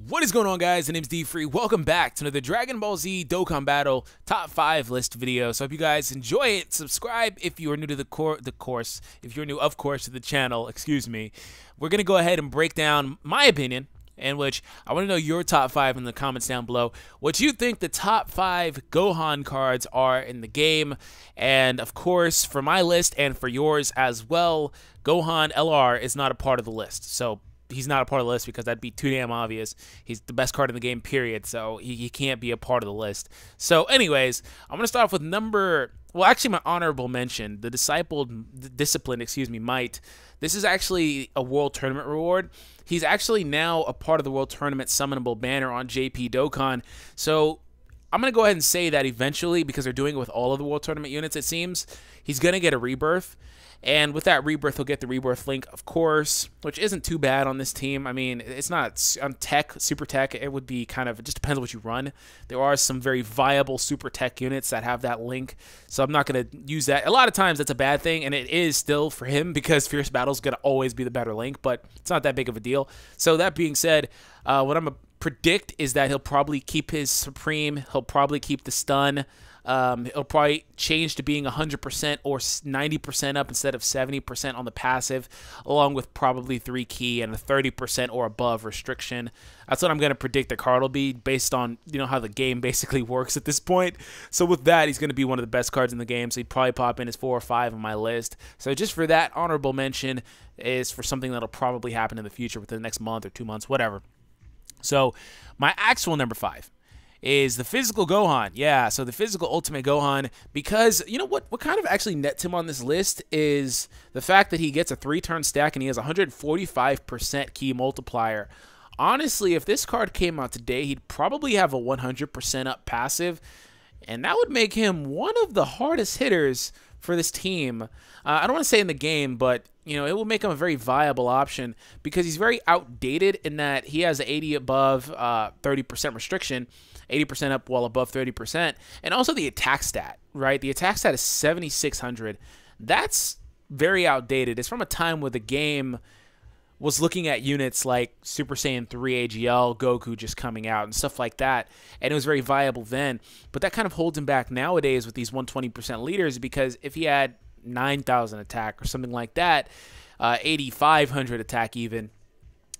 What is going on, guys? My name's D-Free. Welcome back to another Dragon Ball Z Dokkan Battle Top 5 list video. So I hope you guys enjoy it. Subscribe if you are new to the course. If you're new, of course, to the channel, excuse me. We're going to go ahead and break down my opinion, in which I want to know your top 5 in the comments down below. What you think the top 5 Gohan cards are in the game. And, of course, for my list and for yours as well, Gohan LR is not a part of the list. So he's not a part of the list because that'd be too damn obvious. He's the best card in the game, period. So he can't be a part of the list. So anyways, I'm going to start off with my honorable mention, the Disciplined, Might. This is actually a World Tournament reward. He's actually now a part of the World Tournament summonable banner on JP Dokkan. So I'm going to go ahead and say that eventually, because they're doing it with all of the World Tournament units, it seems, he's going to get a rebirth. And with that rebirth, he'll get the rebirth link, of course, which isn't too bad on this team. I mean, it's not on tech, super tech. It would be kind of, it just depends on what you run. There are some very viable super tech units that have that link, so I'm not going to use that. A lot of times that's a bad thing, and it is still for him because Fierce Battle is going to always be the better link, but it's not that big of a deal. So that being said, what I'm going to predict is that he'll probably keep his Supreme. He'll probably keep the stun. It'll probably change to being 100% or 90% up instead of 70% on the passive, along with probably 3 key and a 30% or above restriction. That's what I'm going to predict the card will be based on, how the game basically works at this point. So with that, he's going to be one of the best cards in the game, so he'd probably pop in as 4 or 5 on my list. So just for that, honorable mention is for something that'll probably happen in the future within the next month or 2 months, whatever. So my actual number 5 is the physical Gohan. Yeah, so the physical Ultimate Gohan, because what kind of actually nets him on this list is the fact that he gets a 3-turn stack and he has 145% key multiplier. Honestly, if this card came out today, he'd probably have a 100% up passive, and that would make him one of the hardest hitters for this team. I don't want to say in the game, but it will make him a very viable option because he's very outdated in that he has 80 above 30% restriction, 80% up while above 30%, and also the attack stat, right? The attack stat is 7,600. That's very outdated. It's from a time where the game was looking at units like Super Saiyan 3 AGL, Goku just coming out, and stuff like that, and it was very viable then. But that kind of holds him back nowadays with these 120% leaders, because if he had 9,000 attack or something like that, 8,500 attack even,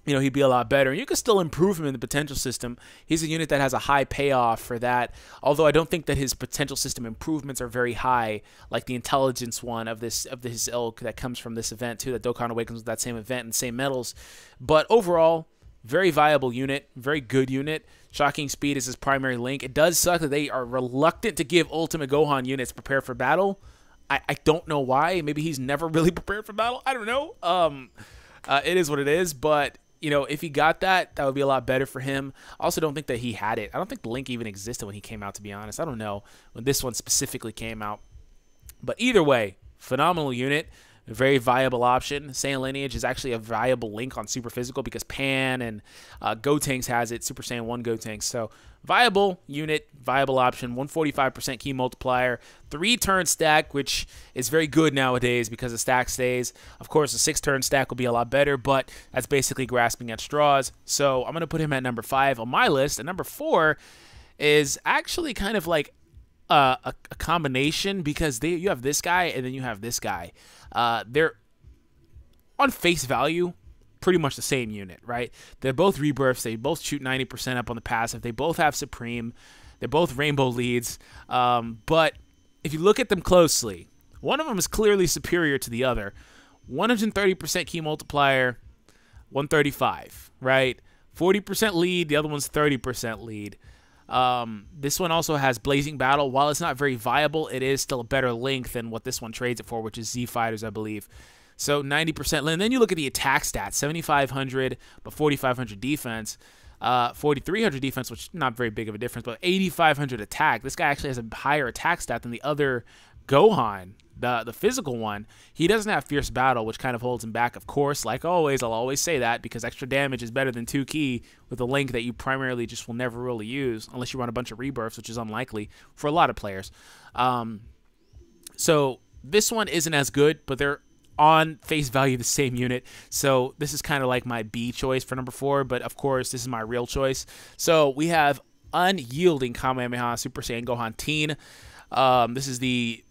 he'd be a lot better. And you can still improve him in the potential system. He's a unit that has a high payoff for that, although I don't think that his potential system improvements are very high, like the intelligence one of his ilk that comes from this event too, that Dokkan Awakens with that same event and same medals. But overall, very viable unit, very good unit. Shocking speed is his primary link. It does suck that they are reluctant to give Ultimate Gohan units prepare for battle. I don't know why. Maybe he's never really prepared for battle. I don't know. It is what it is, but if he got that, that would be a lot better for him. I also don't think that he had it. I don't think the link even existed when he came out, to be honest. I don't know when this one specifically came out. But either way, phenomenal unit. A very viable option. Saiyan Lineage is actually a viable link on Super Physical because Pan and Gotenks has it, Super Saiyan 1 Gotenks. So viable unit, viable option, 145% key multiplier, 3-turn stack, which is very good nowadays because the stack stays. Of course, a 6-turn stack will be a lot better, but that's basically grasping at straws. So I'm going to put him at number 5 on my list. And number 4 is actually kind of like a combination, because you have this guy and then you have this guy. They're on face value pretty much the same unit, right? They're both rebirths. They both shoot 90% up on the passive. They both have Supreme. They're both rainbow leads. But if you look at them closely, one of them is clearly superior to the other. 130% key multiplier, 135, right? 40% lead. The other one's 30% lead. This one also has Blazing Battle. While it's not very viable, it is still a better link than what this one trades it for, which is Z Fighters, I believe. So 90%. And then you look at the attack stats, 7,500, but 4,500 defense, 4,300 defense, which is not very big of a difference, but 8,500 attack. This guy actually has a higher attack stat than the other Gohan, the physical one. He doesn't have Fierce Battle, which kind of holds him back. Of course, like always, I'll always say that because extra damage is better than 2 key with a link that you primarily just will never really use unless you run a bunch of rebirths, which is unlikely for a lot of players. So this one isn't as good, but they're on face value the same unit. So this is kind of like my B choice for number 4, but of course this is my real choice. So we have Unyielding Kamehameha Super Saiyan Gohan Teen. This is the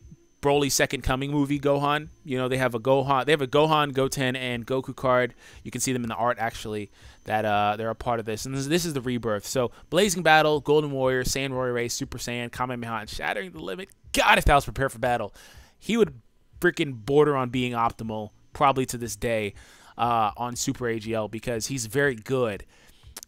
Broly Second Coming movie Gohan. You know, they have a Gohan, Goten, and Goku card. You can see them in the art actually that they're a part of this. And this is the rebirth. So Blazing Battle, Golden Warrior, Saiyan Warrior Race, Super Saiyan, Kamehameha, and Shattering the Limit. God, if that was prepared for battle, he would freaking border on being optimal probably to this day on Super AGL because he's very good.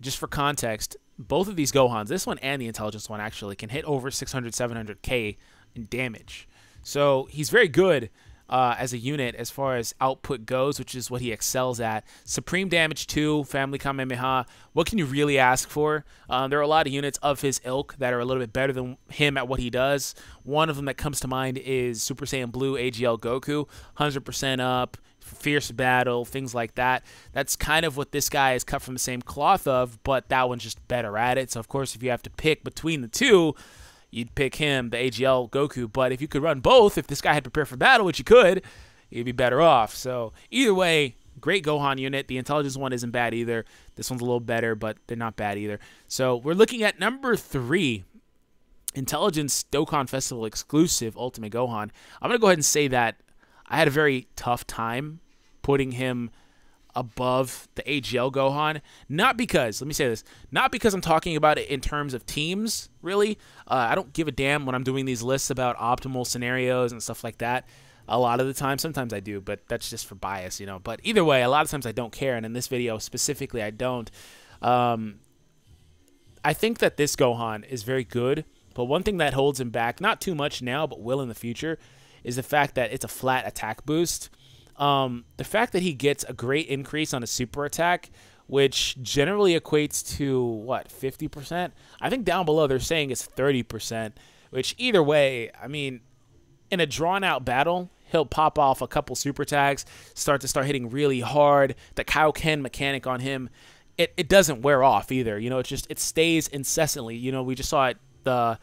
Just for context, both of these Gohans, this one and the Intelligence one actually, can hit over 600, 700k in damage. So he's very good as a unit as far as output goes, which is what he excels at. Supreme Damage 2, Family Kamehameha. What can you really ask for? There are a lot of units of his ilk that are a little bit better than him at what he does. One of them that comes to mind is Super Saiyan Blue AGL Goku, 100% up, fierce battle, things like that. That's kind of what this guy is cut from the same cloth of, but that one's just better at it. So, of course, if you have to pick between the two, you'd pick him, the AGL Goku. But if you could run both, if this guy had prepared for battle, which you could, you'd be better off. So either way, great Gohan unit. The Intelligence one isn't bad either. This one's a little better, but they're not bad either. So we're looking at number 3, Intelligence Dokkan Festival exclusive Ultimate Gohan. I'm going to go ahead and say that I had a very tough time putting him above the AGL Gohan. Not because, let me say this, not because I'm talking about it in terms of teams, really. I don't give a damn when I'm doing these lists about optimal scenarios and stuff like that. A lot of the time, sometimes I do, but that's just for bias, you know. But either way, a lot of times I don't care, and in this video specifically, I don't. I think that this Gohan is very good, but one thing that holds him back, not too much now, but will in the future, is the fact that it's a flat attack boost. The fact that he gets a great increase on a super attack, which generally equates to, what, 50%? I think down below they're saying it's 30%, which either way, I mean, in a drawn-out battle, he'll pop off a couple super tags, start hitting really hard. The Kaioken mechanic on him, it doesn't wear off either. You know, it stays incessantly. You know, we just saw it, the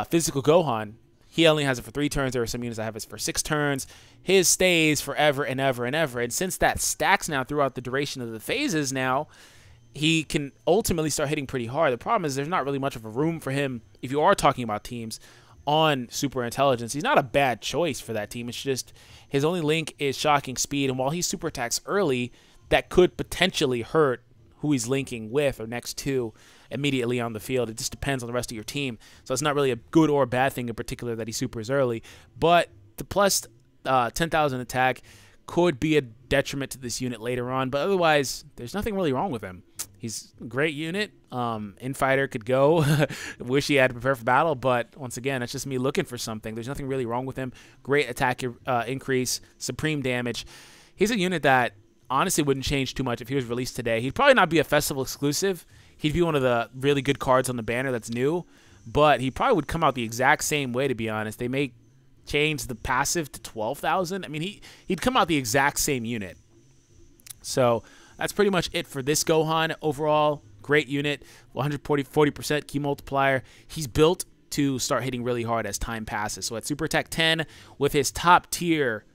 physical Gohan. He only has it for 3 turns. There are some units that have it for 6 turns. His stays forever and ever and ever. And since that stacks now throughout the duration of the phases now, he can ultimately start hitting pretty hard. The problem is there's not really much of a room for him, if you are talking about teams, on Super Intelligence. He's not a bad choice for that team. It's just his only link is Shocking Speed. And while he super attacks early, that could potentially hurt who he's linking with or next to immediately on the field. It just depends on the rest of your team. So it's not really a good or bad thing in particular that he supers early. But the plus 10,000 attack could be a detriment to this unit later on. But otherwise, there's nothing really wrong with him. He's a great unit. Infighter could go. Wish he had to prepare for battle. But once again, it's just me looking for something. There's nothing really wrong with him. Great attack increase. Supreme damage. He's a unit that honestly wouldn't change too much if he was released today. He'd probably not be a festival exclusive. He'd be one of the really good cards on the banner that's new, but he probably would come out the exact same way, to be honest. They may change the passive to 12,000. I mean, he'd come out the exact same unit. So that's pretty much it for this Gohan. Overall, great unit, 140% key multiplier. He's built to start hitting really hard as time passes. So at Super Attack 10, with his top tier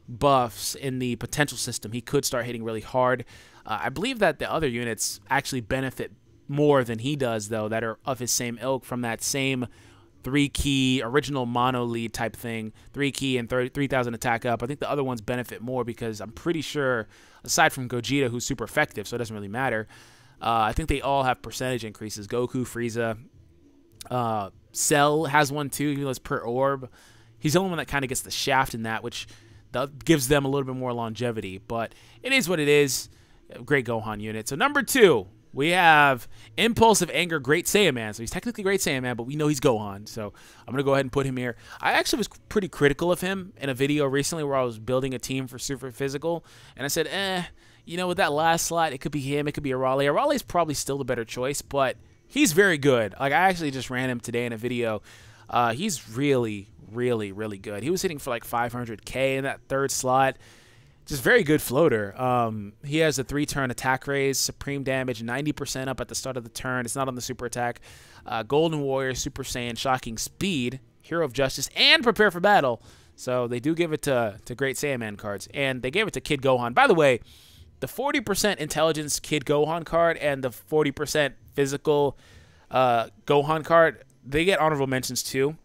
buffs in the potential system, he could start hitting really hard. I believe that the other units actually benefit more than he does, though, that are of his same ilk from that same 3-key original mono lead type thing, 3-key and 3,000 attack up. I think the other ones benefit more because I'm pretty sure, aside from Gogeta, who's super effective, so it doesn't really matter, I think they all have percentage increases. Goku, Frieza, Cell has one too, even though it's per orb. He's the only one that kind of gets the shaft in that, which gives them a little bit more longevity. But it is what it is. Great Gohan unit. So number 2, we have Impulsive Anger Great Saiyaman. So he's technically Great Saiyaman, but we know he's Gohan. So I'm going to go ahead and put him here. I actually was pretty critical of him in a video recently where I was building a team for Super Physical. And I said, you know, with that last slot, it could be him. It could be Arale. Arale is probably still the better choice, but he's very good. Like, I actually just ran him today in a video. He's really, really, really good. He was hitting for like 500k in that 3rd slot. Just very good floater. He has a 3-turn attack raise, supreme damage, 90% up at the start of the turn. It's not on the super attack. Golden Warrior, Super Saiyan, Shocking Speed, Hero of Justice, and Prepare for Battle. So they do give it to Great Saiyaman cards. And they gave it to Kid Gohan. By the way, the 40% intelligence Kid Gohan card and the 40% physical Gohan card, they get honorable mentions too.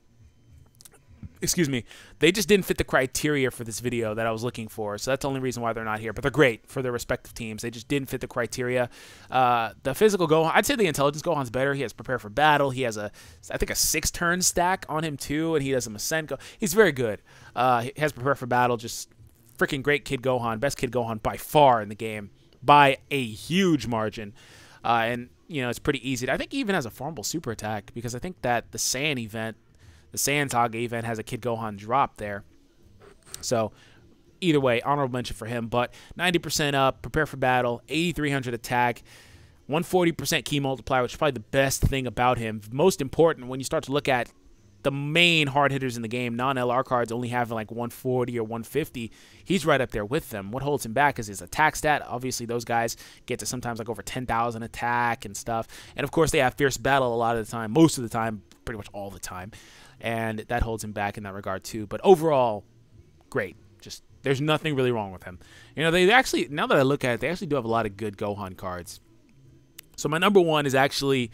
Excuse me. They just didn't fit the criteria for this video that I was looking for. So that's the only reason why they're not here. But they're great for their respective teams. They just didn't fit the criteria. The physical Gohan, I'd say the intelligence Gohan's better. He has Prepare for Battle. He has I think a 6-turn stack on him too. And he does a Masenko. He's very good. He has Prepare for Battle. Just freaking great Kid Gohan. Best Kid Gohan by far in the game. By a huge margin. And, you know, it's pretty easy. I think he even has a farmable super attack. Because I think that the Saiyan event, the Saiyan Saga event, has a Kid Gohan drop there. So, either way, honorable mention for him. But 90% up, Prepare for Battle, 8,300 attack, 140% key multiplier, which is probably the best thing about him. Most important when you start to look at the main hard hitters in the game, non-LR cards only have like 140 or 150. He's right up there with them. What holds him back is his attack stat. Obviously, those guys get to sometimes like over 10,000 attack and stuff. And of course, they have Fierce Battle a lot of the time, most of the time, pretty much all the time. And that holds him back in that regard too. But overall, great. Just there's nothing really wrong with him. You know, they actually, now that I look at it, they actually do have a lot of good Gohan cards. So my number one is actually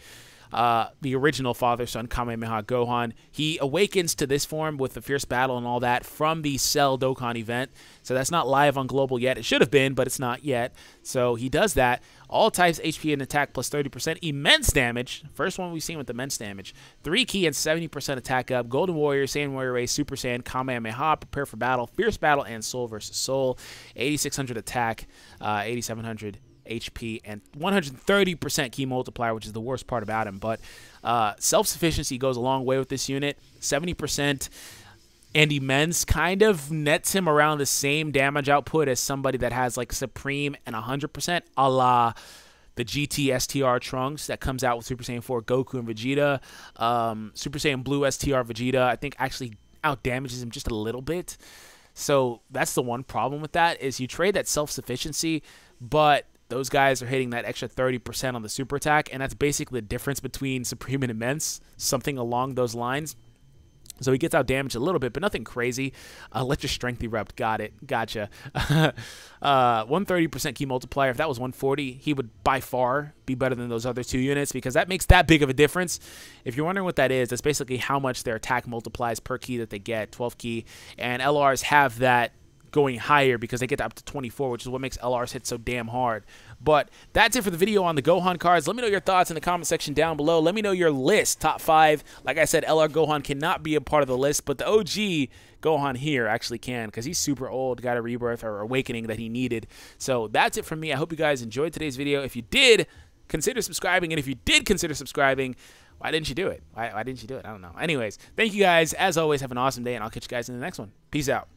the original father-son Kamehameha Gohan. He awakens to this form with the Fierce Battle and all that from the Cell Dokkan event. So that's not live on Global yet. It should have been, but it's not yet. So he does that. All types HP and attack plus 30%. Immense damage. First one we've seen with immense damage. 3 key and 70% attack up. Golden Warrior, Saiyan Warrior Race, Super Saiyan, Kamehameha, Prepare for Battle, Fierce Battle, and Soul versus Soul. 8,600 attack, 8,700 HP, and 130% key multiplier, which is the worst part about him. But self-sufficiency goes a long way with this unit. 70%. And immense kind of nets him around the same damage output as somebody that has like Supreme and 100%, a la the GT STR Trunks that comes out with Super Saiyan 4 Goku and Vegeta. Super Saiyan Blue STR Vegeta, I think, actually outdamages him just a little bit. So that's the one problem with that, is you trade that self-sufficiency, but those guys are hitting that extra 30% on the super attack, and that's basically the difference between Supreme and Immense, something along those lines. So he gets out damaged a little bit, but nothing crazy. Let your strength erupt. Got it. Gotcha. 130% key multiplier. If that was 140, he would by far be better than those other two units, because that makes that big of a difference. If you're wondering what that is, that's basically how much their attack multiplies per key that they get, 12 key. And LRs have that going higher because they get up to 24, which is what makes LRs hit so damn hard. But that's it for the video on the Gohan cards. Let me know your thoughts in the comment section down below. Let me know your list, top 5. Like I said, LR Gohan cannot be a part of the list, but the OG Gohan here actually can, because he's super old, got a rebirth or awakening that he needed. So that's it from me. I hope you guys enjoyed today's video. If you did, consider subscribing. And if you did consider subscribing, why didn't you do it? Why didn't you do it? I don't know. Anyways, thank you guys. As always, have an awesome day, and I'll catch you guys in the next one. Peace out.